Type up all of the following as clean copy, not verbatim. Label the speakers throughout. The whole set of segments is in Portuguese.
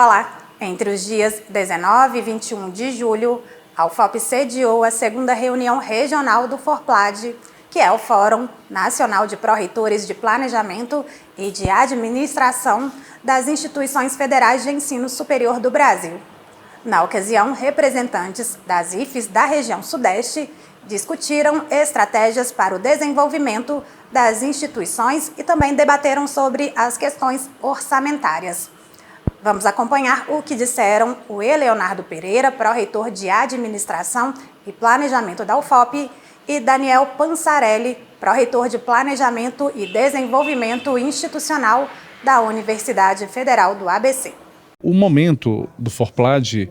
Speaker 1: Olá! Entre os dias 19 e 21 de julho, a UFOP sediou a segunda reunião regional do FORPLAD, que é o Fórum Nacional de Pró-Reitores de Planejamento e de Administração das Instituições Federais de Ensino Superior do Brasil. Na ocasião, representantes das IFES da região Sudeste discutiram estratégias para o desenvolvimento das instituições e também debateram sobre as questões orçamentárias. Vamos acompanhar o que disseram o Eleonardo Pereira, pró-reitor de Administração e Planejamento da UFOP, e Daniel Pansarelli, pró-reitor de Planejamento e Desenvolvimento Institucional da Universidade Federal do ABC.
Speaker 2: O momento do FORPLAD,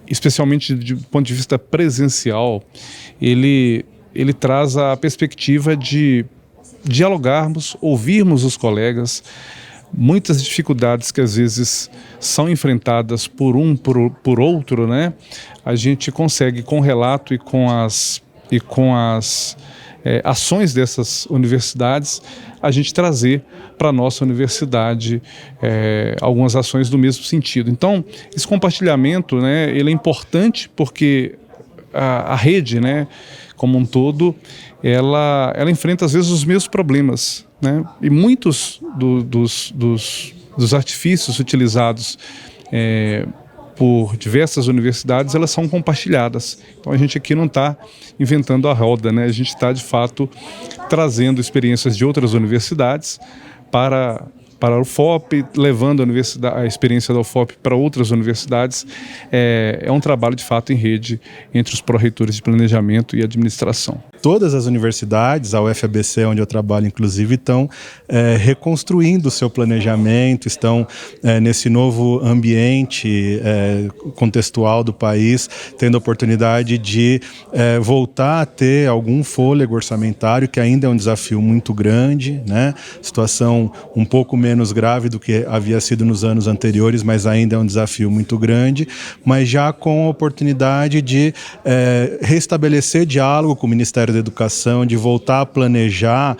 Speaker 2: especialmente do ponto de vista presencial, ele traz a perspectiva de dialogarmos, ouvirmos os colegas, muitas dificuldades que às vezes são enfrentadas por outro, né? A gente consegue, com o relato e com as ações dessas universidades, a gente trazer para a nossa universidade algumas ações do mesmo sentido. Então, esse compartilhamento, né, ele é importante porque a rede, né, como um todo, ela enfrenta às vezes os mesmos problemas, né? E muitos dos artifícios utilizados por diversas universidades, elas são compartilhadas. Então a gente aqui não está inventando a roda, né? A gente está de fato trazendo experiências de outras universidades para o UFOP, levando a experiência da UFOP para outras universidades. É um trabalho de fato em rede entre os pró-reitores de planejamento e administração.
Speaker 3: Todas as universidades, a UFABC, onde eu trabalho inclusive, estão reconstruindo o seu planejamento, estão nesse novo ambiente contextual do país, tendo a oportunidade de voltar a ter algum fôlego orçamentário, que ainda é um desafio muito grande, né? Situação um pouco menos grave do que havia sido nos anos anteriores, mas ainda é um desafio muito grande, mas já com a oportunidade de restabelecer diálogo com o Ministério da Educação, de voltar a planejar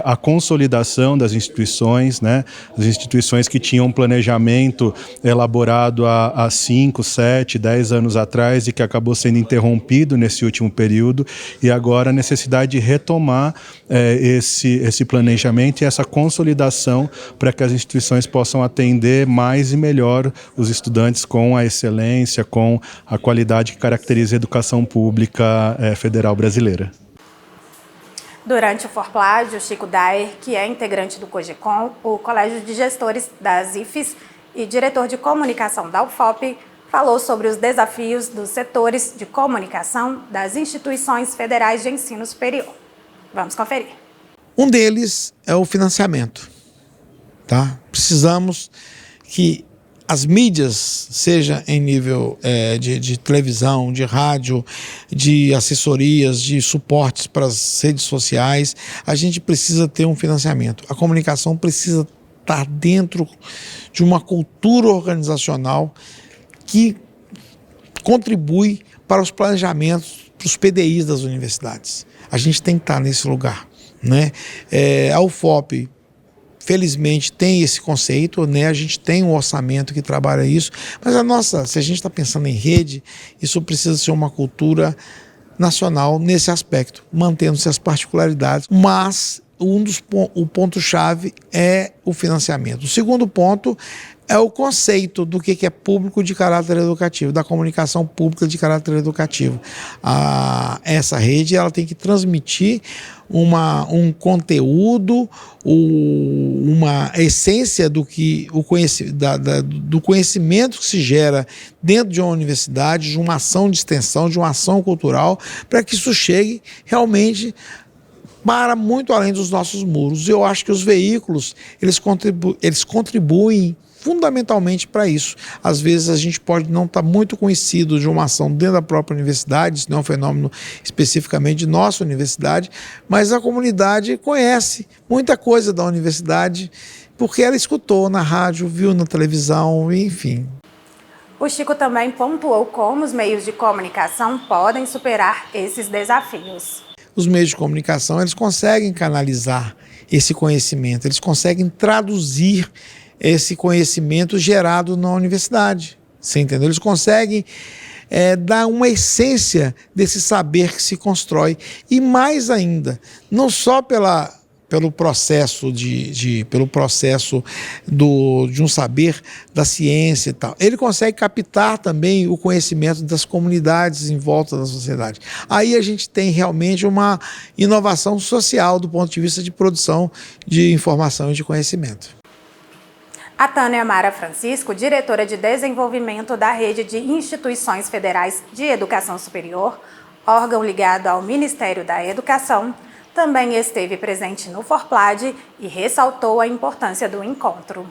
Speaker 3: a consolidação das instituições, né? As instituições que tinham um planejamento elaborado há 5, 7, 10 anos atrás e que acabou sendo interrompido nesse último período, e agora a necessidade de retomar esse planejamento e essa consolidação para que as instituições possam atender mais e melhor os estudantes com a excelência, com a qualidade que caracteriza a educação pública federal brasileira.
Speaker 1: Durante o FORPLAD, o Chico Daer, que é integrante do COGECOM, o Colégio de Gestores das IFES e diretor de comunicação da UFOP, falou sobre os desafios dos setores de comunicação das instituições federais de ensino superior. Vamos conferir.
Speaker 4: Um deles é o financiamento. Tá? Precisamos que as mídias, seja em nível de televisão, de rádio, de assessorias, de suportes para as redes sociais, a gente precisa ter um financiamento. A comunicação precisa estar dentro de uma cultura organizacional que contribui para os planejamentos, para os PDIs das universidades. A gente tem que estar nesse lugar, né? A UFOP, felizmente, tem esse conceito, né? A gente tem um orçamento que trabalha isso, mas se a gente está pensando em rede, isso precisa ser uma cultura nacional nesse aspecto, mantendo-se as particularidades, mas o ponto-chave é o financiamento. O segundo ponto é o conceito do que é público de caráter educativo, da comunicação pública de caráter educativo. Essa rede ela tem que transmitir um conteúdo, uma essência do conhecimento que se gera dentro de uma universidade, de uma ação de extensão, de uma ação cultural, para que isso chegue realmente para muito além dos nossos muros. Eu acho que os veículos eles contribuem fundamentalmente para isso. Às vezes a gente pode não estar muito conhecido de uma ação dentro da própria universidade, isso não é um fenômeno especificamente de nossa universidade, mas a comunidade conhece muita coisa da universidade porque ela escutou na rádio, viu na televisão, enfim.
Speaker 1: O Chico também pontuou como os meios de comunicação podem superar esses desafios.
Speaker 4: Os meios de comunicação eles conseguem canalizar esse conhecimento, eles conseguem traduzir esse conhecimento gerado na universidade. Você entendeu? Eles conseguem dar uma essência desse saber que se constrói. E mais ainda, não só pelo processo de um saber da ciência e tal. Ele consegue captar também o conhecimento das comunidades em volta da sociedade. Aí a gente tem realmente uma inovação social do ponto de vista de produção de informação e de conhecimento.
Speaker 1: A Tânia Mara Francisco, diretora de desenvolvimento da Rede de Instituições Federais de Educação Superior, órgão ligado ao Ministério da Educação, também esteve presente no Forplad e ressaltou a importância do encontro.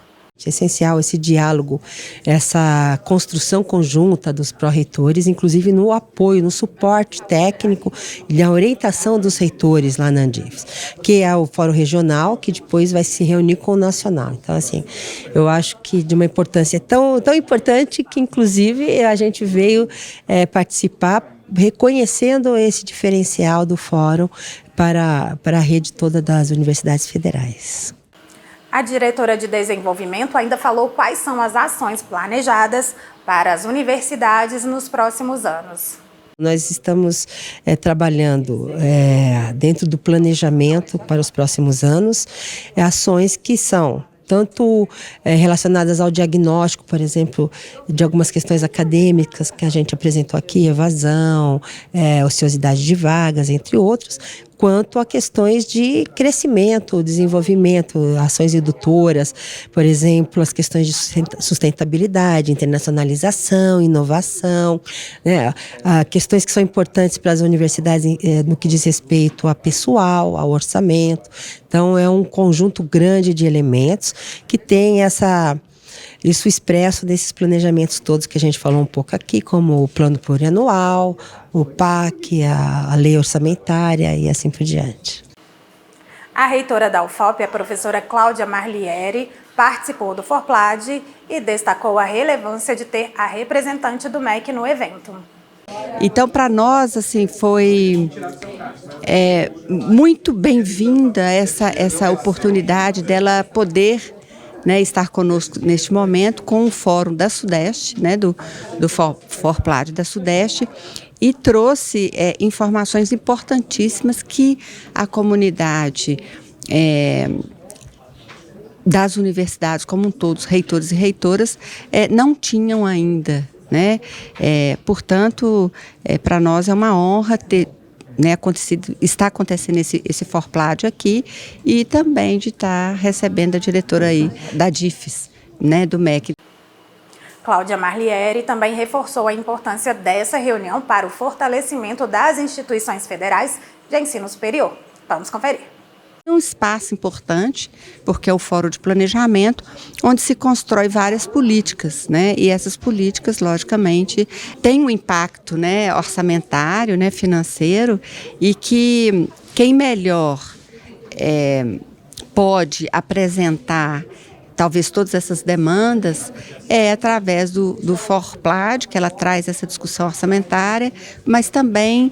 Speaker 5: É essencial esse diálogo, essa construção conjunta dos pró-reitores, inclusive no apoio, no suporte técnico e na orientação dos reitores lá na Andifes, que é o Fórum Regional, que depois vai se reunir com o Nacional. Então, assim, eu acho que de uma importância tão importante que, inclusive, a gente veio participar reconhecendo esse diferencial do Fórum para a rede toda das universidades federais.
Speaker 1: A diretora de desenvolvimento ainda falou quais são as ações planejadas para as universidades nos próximos anos.
Speaker 5: Nós estamos trabalhando dentro do planejamento para os próximos anos, ações que são tanto relacionadas ao diagnóstico, por exemplo, de algumas questões acadêmicas que a gente apresentou aqui, evasão, ociosidade de vagas, entre outros, quanto a questões de crescimento, desenvolvimento, ações indutoras, por exemplo, as questões de sustentabilidade, internacionalização, inovação, né? Questões que são importantes para as universidades no que diz respeito a pessoal, ao orçamento. Então, é um conjunto grande de elementos que tem isso expresso nesses planejamentos todos que a gente falou um pouco aqui, como o plano plurianual, o PAC, a lei orçamentária e assim por diante.
Speaker 1: A reitora da UFOP, a professora Cláudia Marliere, participou do Forplad e destacou a relevância de ter a representante do MEC no evento.
Speaker 6: Então, para nós, assim, foi muito bem-vinda essa oportunidade dela poder, né, estar conosco neste momento com o Fórum da Sudeste, né, do Forplad da Sudeste, e trouxe informações importantíssimas que a comunidade das universidades como um todo, reitores e reitoras, não tinham ainda, né? Portanto, para nós é uma honra está acontecendo esse Forplad aqui e também de estar recebendo a diretora aí da DIFES, né, do MEC.
Speaker 1: Cláudia Marliere também reforçou a importância dessa reunião para o fortalecimento das instituições federais de ensino superior. Vamos conferir.
Speaker 6: Um espaço importante, porque é o Fórum de Planejamento, onde se constrói várias políticas, né? E essas políticas, logicamente, têm um impacto, né, orçamentário, né, financeiro, e que quem melhor pode apresentar talvez todas essas demandas através do Forplad, que ela traz essa discussão orçamentária, mas também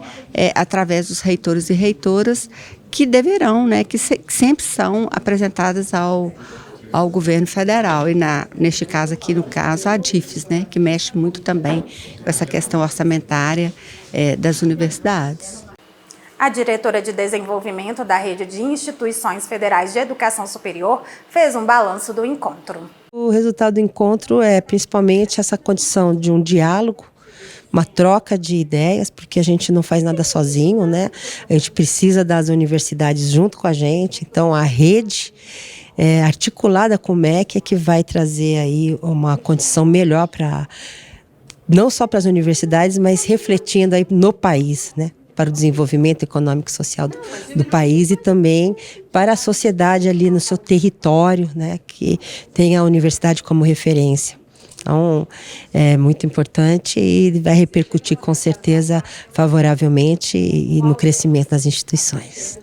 Speaker 6: através dos reitores e reitoras, que deverão, né, que sempre são apresentadas ao governo federal, e neste caso aqui, no caso, a DIFES, né, que mexe muito também com essa questão orçamentária das universidades.
Speaker 1: A diretora de desenvolvimento da Rede de Instituições Federais de Educação Superior fez um balanço do encontro.
Speaker 5: O resultado do encontro é principalmente essa condição de um diálogo, uma troca de ideias, porque a gente não faz nada sozinho, né? A gente precisa das universidades junto com a gente, então a rede articulada com o MEC é que vai trazer aí uma condição melhor não só para as universidades, mas refletindo aí no país, né? Para o desenvolvimento econômico e social do país e também para a sociedade ali no seu território, né? Que tem a universidade como referência. Então, é muito importante e vai repercutir com certeza favoravelmente e no crescimento das instituições.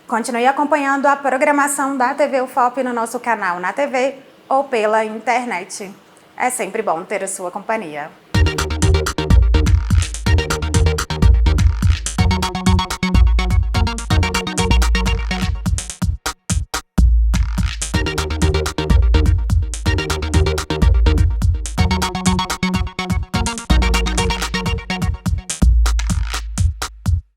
Speaker 1: Continue acompanhando a programação da TV UFOP no nosso canal na TV ou pela internet. É sempre bom ter a sua companhia.